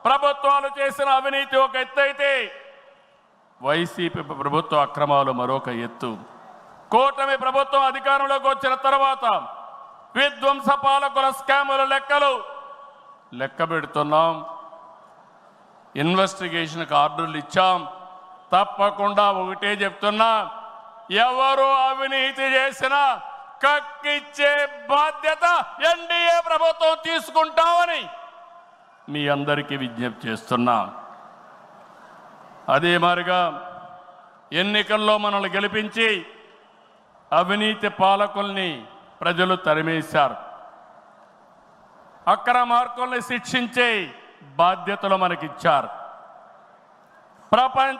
ప్రభుత్వాలు చేసిన అవినీతి ఒక ఎత్తు అయితే వైసీపీ ప్రభుత్వ అక్రమాలు మరొక ఎత్తు. కూటమి ప్రభుత్వం అధికారంలోకి వచ్చిన తర్వాత విధ్వంస పాలకుల స్కాముల లెక్క పెడుతున్నాం. ఇన్వెస్టిగేషన్కి ఆర్డర్లు ఇచ్చాం. తప్పకుండా ఒకటే చెప్తున్నా, ఎవరు అవినీతి చేసినా కక్కిచ్చే బాధ్యత ఎన్డీఏ ప్రభుత్వం తీసుకుంటామని మీ అందరికీ విజ్ఞప్తి చేస్తున్నా. అదే మాదిరిగా ఎన్నికల్లో మనల్ని గెలిపించి అవినీతి పాలకుల్ని ప్రజలు తరిమేశారు. అక్రమార్కుల్ని శిక్షించే బాధ్యతలు మనకిచ్చారు.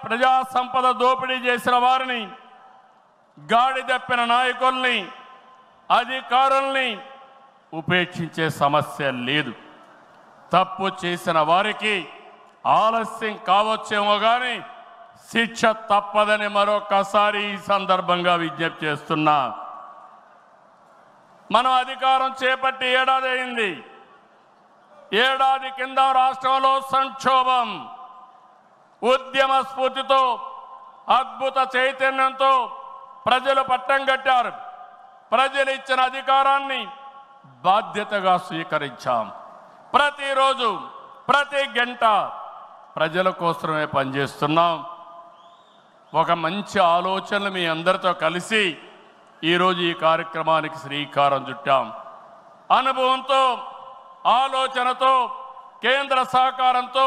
ప్రజా సంపద దోపిడీ చేసిన వారిని, గాడి తప్పిన నాయకుల్ని, అధికారుల్ని ఉపేక్షించే సమస్య లేదు. తప్పు చేసిన వారికి ఆలస్యం కావచ్చేమో కానీ శిక్ష తప్పదని మరొకసారి ఈ సందర్భంగా విజ్ఞప్తి చేస్తున్నా. మనం అధికారం చేపట్టి ఏడాది అయింది. ఏడాది కింద రాష్ట్రంలో సంక్షోభం, ఉద్యమ స్ఫూర్తితో, అద్భుత చైతన్యంతో ప్రజలు పట్టం కట్టారు. ప్రజలు ఇచ్చిన అధికారాన్ని బాధ్యతగా స్వీకరించాం. ప్రతిరోజు ప్రతి గంట ప్రజల కోసమే పనిచేస్తున్నాం. ఒక మంచి ఆలోచనలు మీ అందరితో కలిసి ఈరోజు ఈ కార్యక్రమానికి శ్రీకారం చుట్టాం. అనుభవంతో, ఆలోచనతో, కేంద్ర సహకారంతో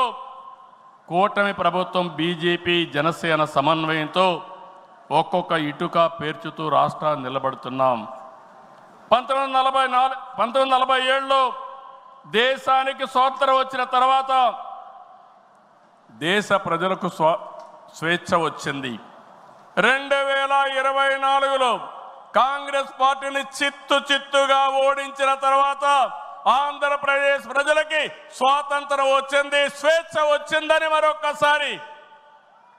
కూటమి ప్రభుత్వం బీజేపీ జనసేన సమన్వయంతో ఒక్కొక్క ఇటుక పేర్చుతూ రాష్ట్రాన్ని నిలబడుతున్నాం. 1947లో దేశానికి స్వాతంత్రం వచ్చిన తర్వాత దేశ ప్రజలకు స్వేచ్ఛ వచ్చింది. 2024లో కాంగ్రెస్ పార్టీని చిత్తుగా ఓడించిన తర్వాత ఆంధ్రప్రదేశ్ ప్రజలకి స్వాతంత్రం వచ్చింది, స్వేచ్ఛ వచ్చిందని మరొకసారి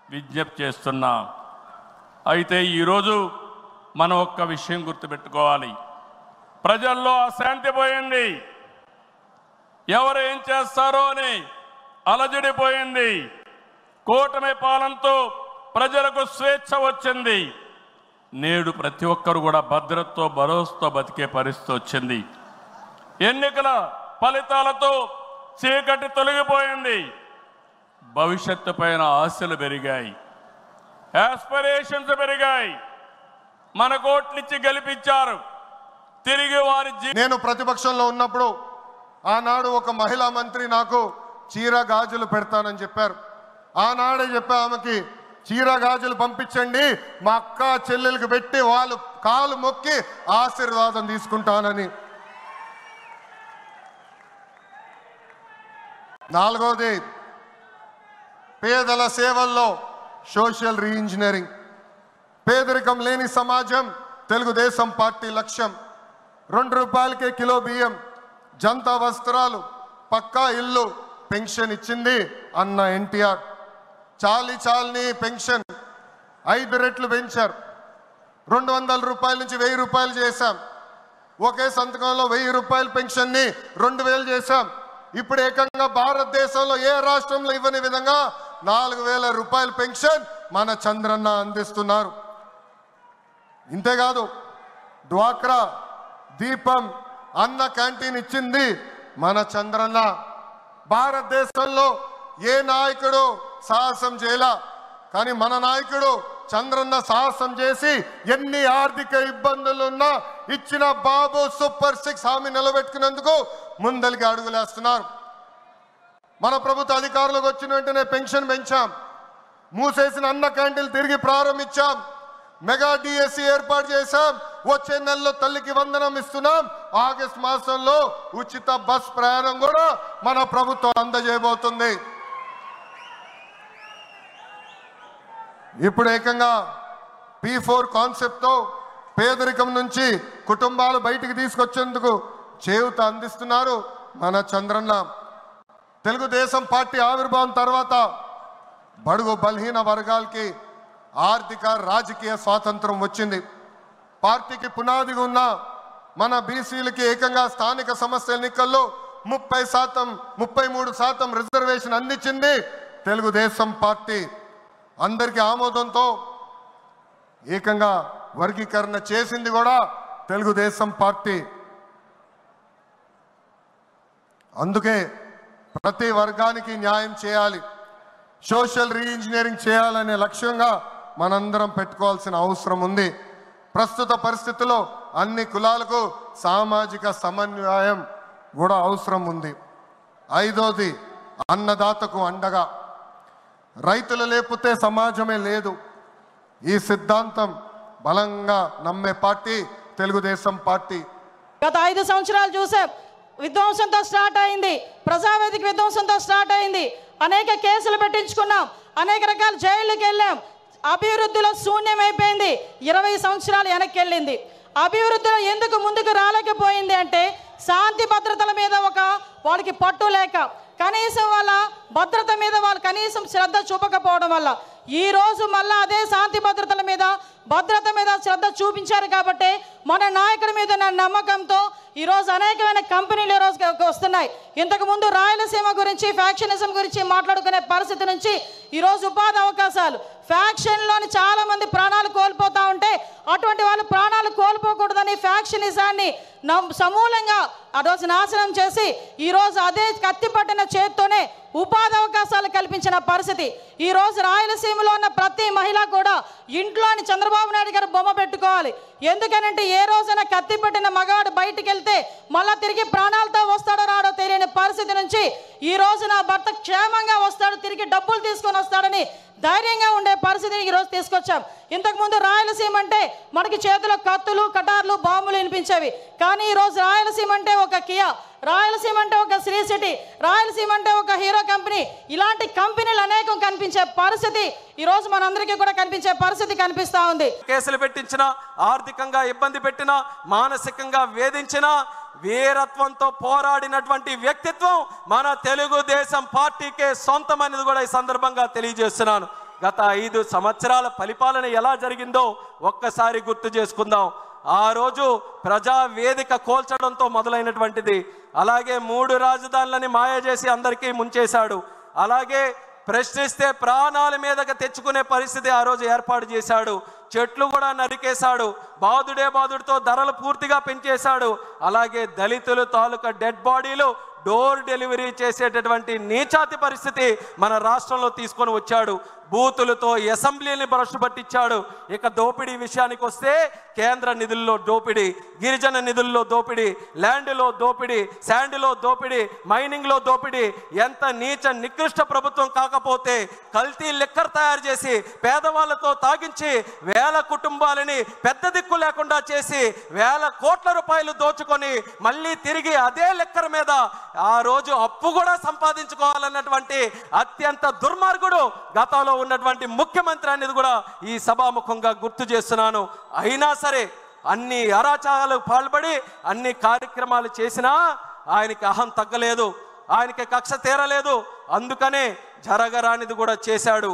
విజ్ఞప్తి చేస్తున్నా. అయితే ఈరోజు మనం ఒక్క విషయం గుర్తుపెట్టుకోవాలి. ప్రజల్లో అశాంతి పోయింది. ఎవరు ఏం చేస్తారో అని అలజడిపోయింది. కూటమి పాలనతో ప్రజలకు స్వేచ్ఛ వచ్చింది. నేడు ప్రతి ఒక్కరు కూడా భద్రతతో, భరోసాతో బతికే పరిస్థితి వచ్చింది. ఎన్నికల ఫలితాలతో చీకటి తొలగిపోయింది. భవిష్యత్తు పైన ఆశలు పెరిగాయి, ఆస్పిరేషన్స్ పెరిగాయి. మన కోట్లిచ్చి గెలిపించారు. తిరిగి వారి నేను ప్రతిపక్షంలో ఉన్నప్పుడు ఆనాడు ఒక మహిళా మంత్రి నాకు చీర గాజులు పెడతానని చెప్పారు. ఆనాడే చెప్పా ఆమెకి, చీర గాజులు పంపించండి, మా అక్క చెల్లెలకు పెట్టి వాళ్ళు కాలు మొక్కి ఆశీర్వాదం తీసుకుంటానని. నాలుగోది, పేదల సేవల్లో సోషల్ రీఇంజనీరింగ్. పేదరికం లేని సమాజం తెలుగుదేశం పార్టీ లక్ష్యం. 2 రూపాయలకే కిలో బియ్యం, జంతా వస్త్రాలు, పక్కా ఇల్లు, పెన్షన్ ఇచ్చింది అన్న ఎన్టీఆర్. చాలని పెన్షన్ 5 రెట్లు పెంచారు. 200 రూపాయల నుంచి 1000 రూపాయలు చేశాం. ఒకే సంతకంలో 1000 రూపాయల పెన్షన్ని 2000 చేశాం. ఇప్పుడు ఏకంగా భారతదేశంలో ఏ రాష్ట్రంలో ఇవ్వని విధంగా 4000 రూపాయల పెన్షన్ మన చంద్రన్న అందిస్తున్నారు. ఇంతేకాదు, డ్వాక్రా, దీపం, అన్న క్యాంటీన్ ఇచ్చింది మన చంద్రన్న. భారతదేశంలో ఏ నాయకుడు సాహసం చేయలా, కానీ మన నాయకుడు చంద్రన్న సాహసం చేసి ఎన్ని ఆర్థిక ఇబ్బందులున్నా ఇచ్చిన బాబు సూపర్ 6 హామీ నిలబెట్టుకునేందుకు ముందలికి అడుగులేస్తున్నారు. మన ప్రభుత్వ అధికారులకు వచ్చిన వెంటనే పెన్షన్ పెంచాం. మూసేసిన అన్న క్యాంటీన్లు తిరిగి ప్రారంభించాం. మెగా డిఎస్సి ఏర్పాటు చేశాం. వచ్చే నెలలో తల్లికి వందనం ఇస్తున్నాం. ఆగస్టు మాసంలో ఉచిత బస్ ప్రయాణం కూడా మన ప్రభుత్వం అందజేయబోతుంది. ఇప్పుడు ఏకంగా P4 కాన్సెప్ట్తో పేదరికం నుంచి కుటుంబాలు బయటికి తీసుకొచ్చేందుకు చేయూత అందిస్తున్నారు మన చంద్రన్న. తెలుగుదేశం పార్టీ ఆవిర్భావం తర్వాత బడుగు బలహీన వర్గాలకి ఆర్థిక రాజకీయ స్వాతంత్రం వచ్చింది. పార్టీకి పునాదిగా ఉన్న మన బీసీలకి ఏకంగా స్థానిక సంస్థల ఎన్నికల్లో 33% రిజర్వేషన్ అందించింది తెలుగుదేశం పార్టీ. అందరికీ ఆమోదంతో ఏకంగా వర్గీకరణ చేసింది కూడా తెలుగుదేశం పార్టీ. అందుకే ప్రతి వర్గానికి న్యాయం చేయాలి, సోషల్ రీఇంజనీరింగ్ చేయాలనే లక్ష్యంగా మనందరం పెట్టుకోవాల్సిన అవసరం ఉంది. ప్రస్తుత పరిస్థితుల్లో అన్ని కులాలకు సామాజిక సమన్వయం కూడా అవసరం ఉంది. 5వది అన్నదాతకు అండగా. రైతులు లేకపోతే సమాజమే లేదు. ఈ సిద్ధాంతం బలంగా నమ్మే పార్టీ తెలుగుదేశం పార్టీ. గత 5 సంవత్సరాలు చూసాం, విధ్వంసంతో స్టార్ట్ అయింది, ప్రజావేదిక విధ్వంసంతో స్టార్ట్ అయింది, అనేక కేసులు పెట్టించుకున్నాం, అనేక రకాల జైళ్ళకి వెళ్ళాం. అభివృద్ధిలో శూన్యమైపోయింది. 20 సంవత్సరాలు వెనక్కి వెళ్ళింది. అభివృద్ధిలో ఎందుకు ముందుకు రాలేకపోయింది అంటే శాంతి భద్రతల మీద వాళ్ళకి పట్టు లేక, కనీసం వాళ్ళ భద్రత మీద వాళ్ళు కనీసం శ్రద్ధ చూపకపోవడం వల్ల ఈ రోజు మళ్ళీ అదే శాంతి భద్రతల మీద భద్రత మీద శ్రద్ధ చూపించారు. కాబట్టి మన నాయకుడి మీద ఉన్న నమ్మకంతో ఈరోజు అనేకమైన కంపెనీలు ఈరోజు వస్తున్నాయి. ఇంతకుముందు రాయలసీమ గురించి ఫ్యాక్షనిజం గురించి మాట్లాడుకునే పరిస్థితి నుంచి ఈరోజు ఉపాధి అవకాశాలు, ఫ్యాక్షన్లోని చాలామంది ప్రాణాలు కోల్పోతూ ఉంటే అటువంటి వాళ్ళు ప్రాణాలు కోల్పోకూడదని ఫ్యాక్షనిజాన్ని సమూలంగా ఆ రోజు నాశనం చేసి ఈరోజు అదే కత్తి పట్టిన చేత్తోనే ఉపాధి అవకాశాలు కల్పించిన పరిస్థితి. ఈరోజు రాయలసీమలో ఉన్న ప్రతి మహిళ కూడా ఇంట్లోని చంద్రబాబు నాయుడు గారు బొమ్మ పెట్టుకోవాలి. ఎందుకనంటే ఏ రోజైనా కత్తి పట్టిన మగవాడు బయటికి వెళ్తే మళ్ళా తిరిగి ప్రాణాలతో వస్తాడో రాడో తెలియని పరిస్థితి నుంచి ఈ రోజు నా భర్త క్షేమంగా వస్తాడు, తిరిగి డబ్బులు తీసుకొని వస్తాడని ధైర్యంగా ఉండే పరిస్థితిని ఈరోజు తీసుకొచ్చాం. ఇంతకుముందు రాయలసీమ అంటే మనకి చేతిలో కత్తులు, కటార్లు, బాంబులు వినిపించేవి. కానీ ఈరోజు రాయలసీమ అంటే ఒక కియా, రాయలసీమ అంటే ఒక శ్రీ సిటీ, రాయలసీమ అంటే ఒక హీరో కంపెనీ, ఇలాంటి కంపెనీలు అనేకం కనిపించే పరిస్థితి ఈరోజు మనందరికీ కూడా కనిపించే పరిస్థితి కనిపిస్తూ ఉంది. కేసులు పెట్టించిన, ఆర్థికంగా ఇబ్బంది పెట్టిన, మానసికంగా వేధించిన, వీరత్వంతో పోరాడినటువంటి వ్యక్తిత్వం మన తెలుగుదేశం పార్టీకే సొంతం అనేది కూడా ఈ సందర్భంగా తెలియజేస్తున్నాను. గత 5 సంవత్సరాల పరిపాలన ఎలా జరిగిందో ఒక్కసారి గుర్తు చేసుకుందాం. ఆ రోజు ప్రజావేదిక కోల్చడంతో మొదలైనటువంటిది. అలాగే 3 రాజధానులని మాయ చేసి అందరికీ ముంచేశాడు. అలాగే ప్రశ్నిస్తే ప్రాణాల మీదకి తెచ్చుకునే పరిస్థితి ఆ రోజు ఏర్పాటు చేశాడు. చెట్లు కూడా నరికేశాడు. బాదుడితో ధరలు పూర్తిగా పెంచేశాడు. అలాగే దళితులు తాలూకా డెడ్ బాడీలు డోర్ డెలివరీ చేసేటటువంటి నీచాతి పరిస్థితి మన రాష్ట్రంలో తీసుకొని వచ్చాడు. బూతులతో అసెంబ్లీని భ్రష్టు పట్టించాడు. ఇక దోపిడీ విషయానికి వస్తే కేంద్ర నిధుల్లో దోపిడీ, గిరిజన నిధుల్లో దోపిడీ, ల్యాండ్లో దోపిడీ, శాండ్లో దోపిడీ, మైనింగ్లో దోపిడీ. ఎంత నీచ నికృష్ట ప్రభుత్వం కాకపోతే కల్తీ లిక్కర్ తయారు చేసి పేదవాళ్లతో తాగించి వేల కుటుంబాలని పెద్ద దిక్కు లేకుండా చేసి వేల కోట్ల రూపాయలు దోచుకొని మళ్ళీ తిరిగి అదే లిక్కర్ మీద ఆ రోజు అప్పు కూడా సంపాదించుకోవాలన్నటువంటి అత్యంత దుర్మార్గుడు గతంలో ఉన్నటువంటి ముఖ్యమంత్రి అనేది కూడా ఈ సభాముఖంగా గుర్తు చేస్తున్నాను. అయినా సరే అన్ని అరాచకాలకు పాల్పడి అన్ని కార్యక్రమాలు చేసినా ఆయనకి అహం తగ్గలేదు, ఆయనకి కక్ష తీరలేదు. అందుకనే జరగరానిది కూడా చేశాడు.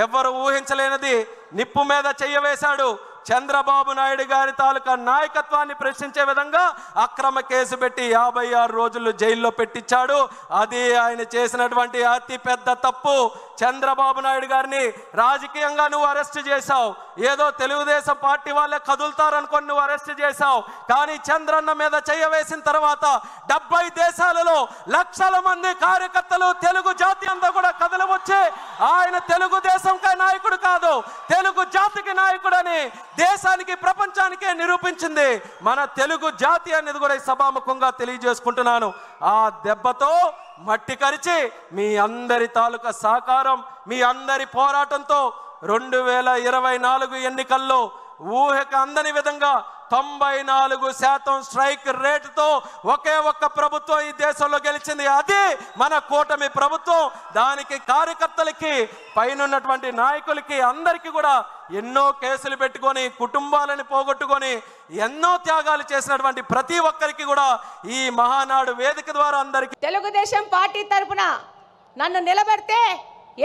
ఎవ్వరు ఊహించలేనిది నిప్పు మీద చెయ్యవేశాడు. చంద్రబాబు నాయుడు గారి తాలూకా నాయకత్వాన్ని ప్రశ్నించే విధంగా అక్రమ కేసు పెట్టి 56 రోజులు జైల్లో పెట్టించాడు. అది ఆయన చేసినటువంటి అతి పెద్ద తప్పు. చంద్రబాబు నాయుడు గారిని రాజకీయంగా నువ్వు అరెస్ట్ చేశావు, ఏదో తెలుగుదేశం పార్టీ వాళ్ళే కదులుతారనుకొని నువ్వు అరెస్ట్ చేశావు. కానీ చంద్రన్న మీద చెయ్యవేసిన తర్వాత 70 దేశాలలో లక్షల మంది కార్యకర్తలు తెలుగు జాతి అంతా కూడా కదలవచ్చి ఆయన తెలుగుదేశం నాయకుడు కాదు, తెలుగు జాతికి నాయకుడని దేశానికి ప్రపంచానికే నిరూపించింది మన తెలుగు జాతి అనేది కూడా ఈ సభాముఖంగా తెలియజేసుకుంటున్నాను. ఆ దెబ్బతో మట్టి కరిచి మీ అందరి తాలూకా సహకారం, మీ అందరి పోరాటంతో 2024 ఎన్నికల్లో ఊహకు అందని విధంగా 94% స్ట్రైక్ రేటుతో ఒకే ఒక్క ప్రభుత్వం ఈ దేశంలో గెలిచింది. అది మన కూటమి ప్రభుత్వం. దానికి కార్యకర్తలకి, పైనున్నటువంటి నాయకులకి అందరికీ కూడా ఎన్నో కేసులు పెట్టుకొని కుటుంబాలను పోగొట్టుకొని ఎన్నో త్యాగాలు చేసినటువంటి ప్రతి ఒక్కరికి కూడా ఈ మహానాడు వేదిక ద్వారా అందరికీ తెలుగుదేశం పార్టీ తరపున నన్ను నిలబెడితే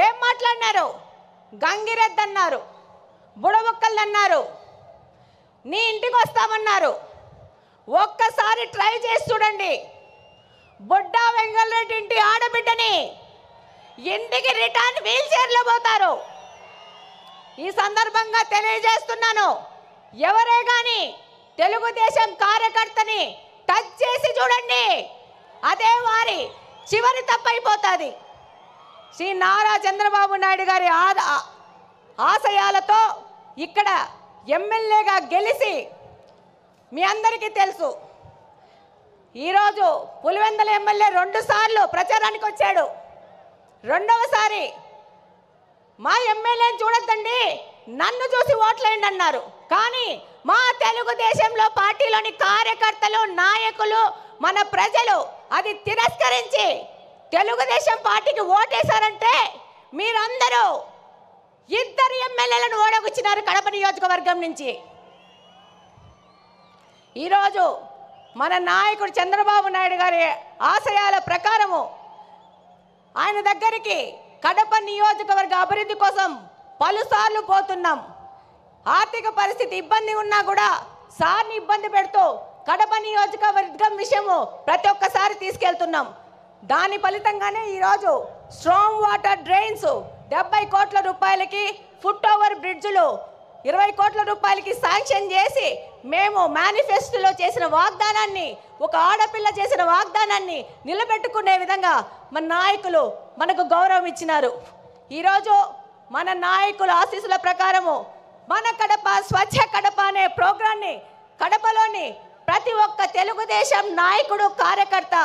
ఏం మాట్లాడినారు? గంగిరెద్దు అన్నారు, బుడబొక్కలు అన్నారు, నీ ఇంటికి వస్తామన్నారు. ఒక్కసారి ట్రై చేసి చూడండి. బుడ్డా వెంగళరెడ్డి ఇంటి ఆడబిడ్డని ఇంటికి రిటర్న్ వీల్ చైర్లో పోతారు. ఈ సందర్భంగా తెలియజేస్తున్నాను, ఎవరే గాని తెలుగుదేశం కార్యకర్తని టచ్ చేసి చూడండి, అదే వారి చివరి తప్పైపోతుంది. శ్రీ నారా చంద్రబాబు నాయుడు గారి ఆశయాలతో ఇక్కడ ఎమ్మెల్యేగా గెలిచి మీ అందరికీ తెలుసు, ఈరోజు పులివెందుల ఎమ్మెల్యే 2 సార్లు ప్రచారానికి వచ్చాడు. రెండవసారి మా ఎమ్మెల్యేని చూడొద్దండి, నన్ను చూసి ఓట్లేయండి అన్నారు. కానీ మా తెలుగుదేశంలో పార్టీలోని కార్యకర్తలు, నాయకులు, మన ప్రజలు అది తిరస్కరించి తెలుగుదేశం పార్టీకి ఓటేశారంటే మీరందరూ 2 ఎమ్మెల్యేలను ఓడగొచ్చినారు కడప నియోజకవర్గం నుంచి. ఈరోజు మన నాయకుడు చంద్రబాబు నాయుడు గారి ఆశయాల ప్రకారము ఆయన దగ్గరికి కడప నియోజకవర్గ అభివృద్ధి కోసం పలుసార్లు పోతున్నాం. ఆర్థిక పరిస్థితి ఇబ్బంది ఉన్నా కూడా సార్ని ఇబ్బంది పెడుతూ కడప నియోజకవర్గం విషయము ప్రతి ఒక్కసారి తీసుకెళ్తున్నాం. దాని ఫలితంగానే ఈరోజు స్ట్రాంగ్ వాటర్ డ్రైన్స్ 70 కోట్ల రూపాయలకి, ఫుట్ ఓవర్ బ్రిడ్జ్లు 20 కోట్ల రూపాయలకి శాంక్షన్ చేసి మేము మేనిఫెస్టోలో చేసిన వాగ్దానాన్ని, ఒక ఆడపిల్ల చేసిన వాగ్దానాన్ని నిలబెట్టుకునే విధంగా మన నాయకులు మనకు గౌరవం ఇచ్చినారు. ఈరోజు మన నాయకుల ఆశీస్సుల ప్రకారము మన కడప స్వచ్ఛ కడప అనే ప్రోగ్రాన్ని కడపలోని ప్రతి ఒక్క తెలుగుదేశం నాయకుడు, కార్యకర్త